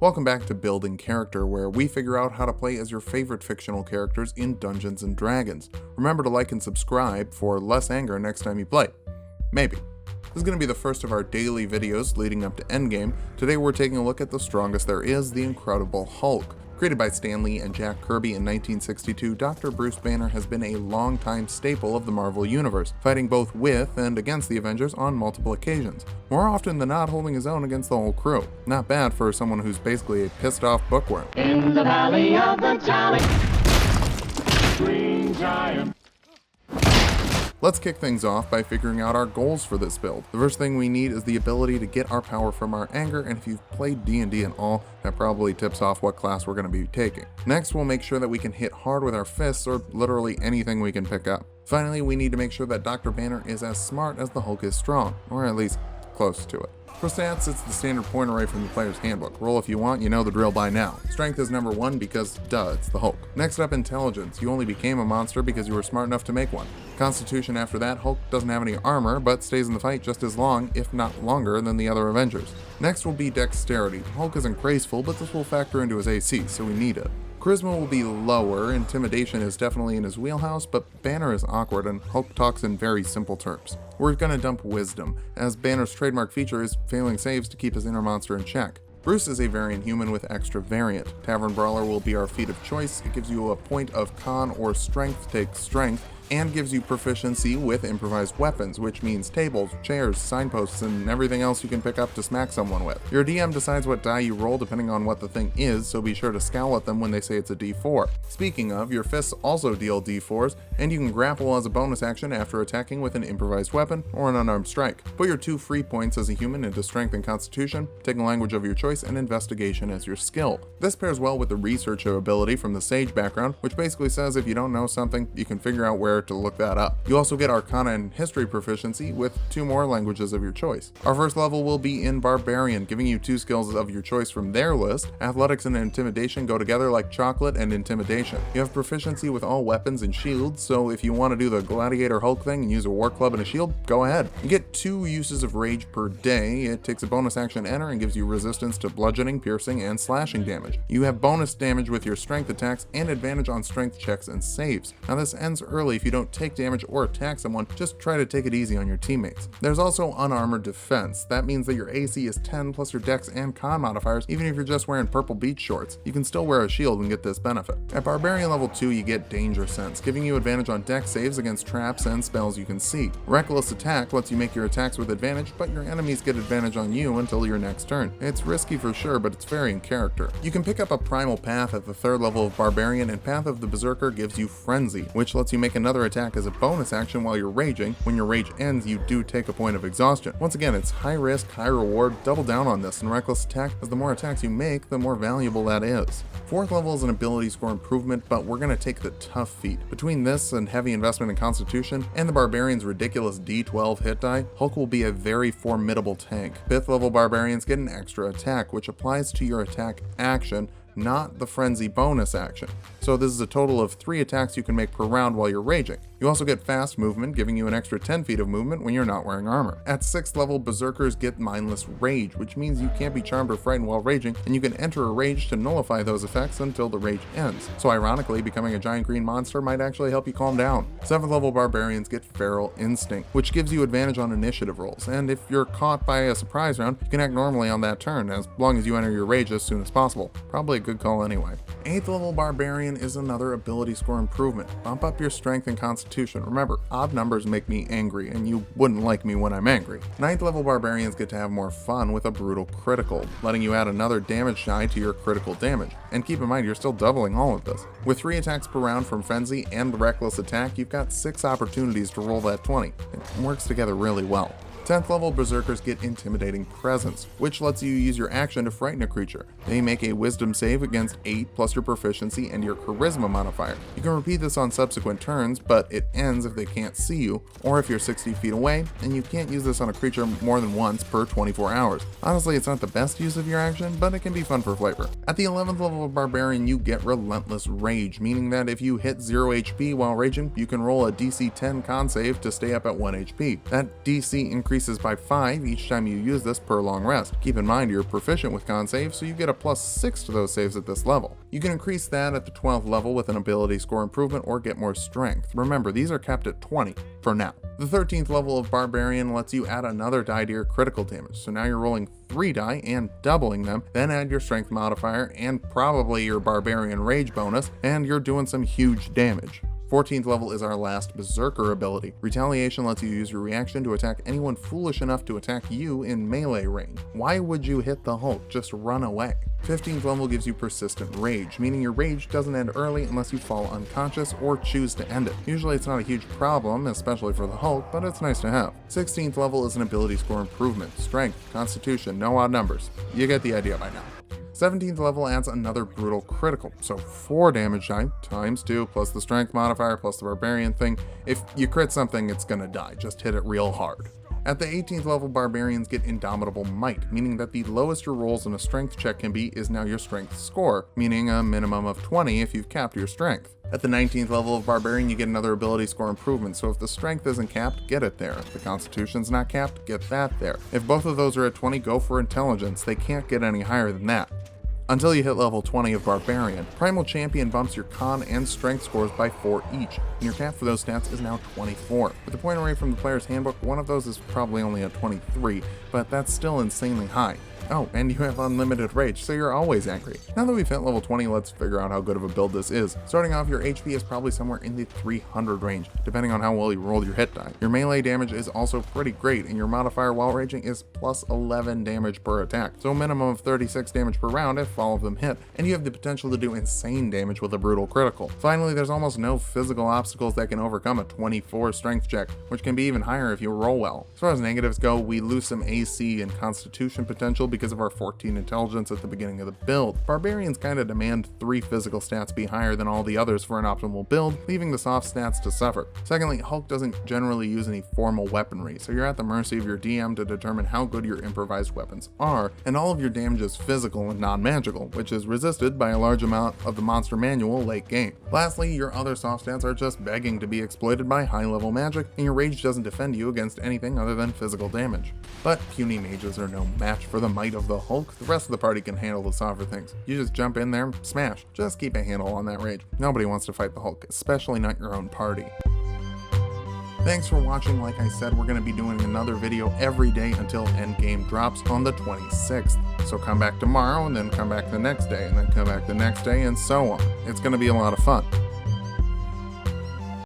Welcome back to Building Character, where we figure out how to play as your favorite fictional characters in Dungeons & Dragons. Remember to like and subscribe for less anger next time you play. Maybe. This is going to be the first of our daily videos leading up to Endgame. Today we're taking a look at the strongest there is, the Incredible Hulk. Created by Stan Lee and Jack Kirby in 1962, Dr. Bruce Banner has been a long-time staple of the Marvel Universe, fighting both with and against the Avengers on multiple occasions, more often than not holding his own against the whole crew. Not bad for someone who's basically a pissed-off bookworm. In the valley of the jolly green giant. Let's kick things off by figuring out our goals for this build. The first thing we need is the ability to get our power from our anger, and if you've played D&D and all, that probably tips off what class we're going to be taking. Next, we'll make sure that we can hit hard with our fists or literally anything we can pick up. Finally, we need to make sure that Dr. Banner is as smart as the Hulk is strong, or at least close to it. For stats, it's the standard point array from the player's handbook. Roll if you want, you know the drill by now. Strength is number 1 because, duh, it's the Hulk. Next up, intelligence. You only became a monster because you were smart enough to make one. Constitution after that, Hulk doesn't have any armor, but stays in the fight just as long, if not longer, than the other Avengers. Next will be dexterity. Hulk isn't graceful, but this will factor into his AC, so we need it. Charisma will be lower, intimidation is definitely in his wheelhouse, but Banner is awkward and Hulk talks in very simple terms. We're gonna dump wisdom, as Banner's trademark feature is failing saves to keep his inner monster in check. Bruce is a variant human with extra variant. Tavern Brawler will be our feat of choice. It gives you a point of con or strength, take strength, and gives you proficiency with improvised weapons, which means tables, chairs, signposts, and everything else you can pick up to smack someone with. Your DM decides what die you roll depending on what the thing is, so be sure to scowl at them when they say it's a D4. Speaking of, your fists also deal D4s, and you can grapple as a bonus action after attacking with an improvised weapon or an unarmed strike. Put your 2 free points as a human into strength and constitution, take a language of your choice, and investigation as your skill. This pairs well with the research ability from the Sage background, which basically says if you don't know something, you can figure out where to look that up. You also get Arcana and History proficiency with 2 more languages of your choice. Our first level will be in Barbarian, giving you 2 skills of your choice from their list. Athletics and Intimidation go together like chocolate and intimidation. You have proficiency with all weapons and shields, so if you want to do the Gladiator Hulk thing and use a war club and a shield, go ahead. You get 2 uses of Rage per day. It takes a bonus action to enter and gives you resistance to bludgeoning, piercing, and slashing damage. You have bonus damage with your strength attacks and advantage on strength checks and saves. Now this ends early if you don't take damage or attack someone, just try to take it easy on your teammates. There's also unarmored defense. That means that your AC is 10 plus your dex and con modifiers, even if you're just wearing purple beach shorts. You can still wear a shield and get this benefit. At Barbarian level 2, you get Danger Sense, giving you advantage on dex saves against traps and spells you can see. Reckless Attack lets you make your attacks with advantage, but your enemies get advantage on you until your next turn. It's risky for sure, but it's very in character. You can pick up a Primal Path at the 3rd level of Barbarian, and Path of the Berserker gives you Frenzy, which lets you make another attack as a bonus action while you're raging. When your rage ends, you do take a point of exhaustion. Once again, it's high risk, high reward. Double down on this, and Reckless Attack, as the more attacks you make, the more valuable that is. 4th level is an ability score improvement, but we're going to take the tough feat. Between this and heavy investment in Constitution, and the Barbarian's ridiculous D12 hit die, Hulk will be a very formidable tank. 5th level Barbarians get an extra attack, which applies to your attack action, not the Frenzy bonus action. So this is a total of 3 attacks you can make per round while you're raging. You also get fast movement, giving you an extra 10 feet of movement when you're not wearing armor. At 6th level, Berserkers get Mindless Rage, which means you can't be charmed or frightened while raging, and you can enter a rage to nullify those effects until the rage ends. So ironically, becoming a giant green monster might actually help you calm down. 7th level Barbarians get Feral Instinct, which gives you advantage on initiative rolls, and if you're caught by a surprise round, you can act normally on that turn, as long as you enter your rage as soon as possible. Probably a good call anyway. 8th level Barbarian is another ability score improvement. Bump up your strength and constitution. Remember, odd numbers make me angry, and you wouldn't like me when I'm angry. 9th level Barbarians get to have more fun with a brutal critical, letting you add another damage die to your critical damage. And keep in mind, you're still doubling all of this. With 3 attacks per round from Frenzy and the Reckless Attack, you've got 6 opportunities to roll that 20. It works together really well. 10th level Berserkers get Intimidating Presence, which lets you use your action to frighten a creature. They make a Wisdom save against 8 plus your proficiency and your Charisma modifier. You can repeat this on subsequent turns, but it ends if they can't see you, or if you're 60 feet away, and you can't use this on a creature more than once per 24 hours. Honestly, it's not the best use of your action, but it can be fun for flavor. At the 11th level of Barbarian, you get Relentless Rage, meaning that if you hit 0 HP while raging, you can roll a DC 10 con save to stay up at 1 HP. That DC increases increases by 5 each time you use this per long rest. Keep in mind you're proficient with con saves, so you get a +6 to those saves at this level. You can increase that at the 12th level with an ability score improvement or get more strength. Remember, these are capped at 20 for now. The 13th level of Barbarian lets you add another die to your critical damage, so now you're rolling 3 die and doubling them, then add your strength modifier and probably your Barbarian rage bonus, and you're doing some huge damage. 14th level is our last Berserker ability. Retaliation lets you use your reaction to attack anyone foolish enough to attack you in melee range. Why would you hit the Hulk? Just run away. 15th level gives you Persistent Rage, meaning your rage doesn't end early unless you fall unconscious or choose to end it. Usually it's not a huge problem, especially for the Hulk, but it's nice to have. 16th level is an ability score improvement. Strength, Constitution, no odd numbers. You get the idea by now. 17th level adds another brutal critical, so 4 damage die times 2 plus the strength modifier plus the barbarian thing. If you crit something, it's gonna die, just hit it real hard. At the 18th level, barbarians get Indomitable Might, meaning that the lowest your rolls in a strength check can be is now your strength score, meaning a minimum of 20 if you've capped your strength. At the 19th level of Barbarian, you get another ability score improvement, so if the strength isn't capped, get it there. If the constitution's not capped, get that there. If both of those are at 20, go for intelligence. They can't get any higher than that. Until you hit level 20 of Barbarian, Primal Champion bumps your con and strength scores by 4 each, and your cap for those stats is now 24. With the point array from the player's handbook, one of those is probably only a 23, but that's still insanely high. Oh, and you have unlimited rage, so you're always angry. Now that we've hit level 20, let's figure out how good of a build this is. Starting off, your HP is probably somewhere in the 300 range, depending on how well you rolled your hit die. Your melee damage is also pretty great, and your modifier while raging is plus 11 damage per attack, so a minimum of 36 damage per round if all of them hit, and you have the potential to do insane damage with a brutal critical. Finally, there's almost no physical obstacles that can overcome a 24 strength check, which can be even higher if you roll well. As far as negatives go, we lose some AC and constitution potential because of our 14 intelligence at the beginning of the build. Barbarians kinda demand 3 physical stats be higher than all the others for an optimal build, leaving the soft stats to suffer. Secondly, Hulk doesn't generally use any formal weaponry, so you're at the mercy of your DM to determine how good your improvised weapons are, and all of your damage is physical and non-magical, which is resisted by a large amount of the monster manual late game. Lastly, your other soft stats are just begging to be exploited by high-level magic, and your rage doesn't defend you against anything other than physical damage. But puny mages are no match for the might of the Hulk. The rest of the party can handle the softer things. You just jump in there, smash. Just keep a handle on that rage. Nobody wants to fight the Hulk, especially not your own party. Thanks for watching. Like I said, we're going to be doing another video every day until Endgame drops on the 26th. So come back tomorrow, and then come back the next day, and then come back the next day, and so on. It's going to be a lot of fun.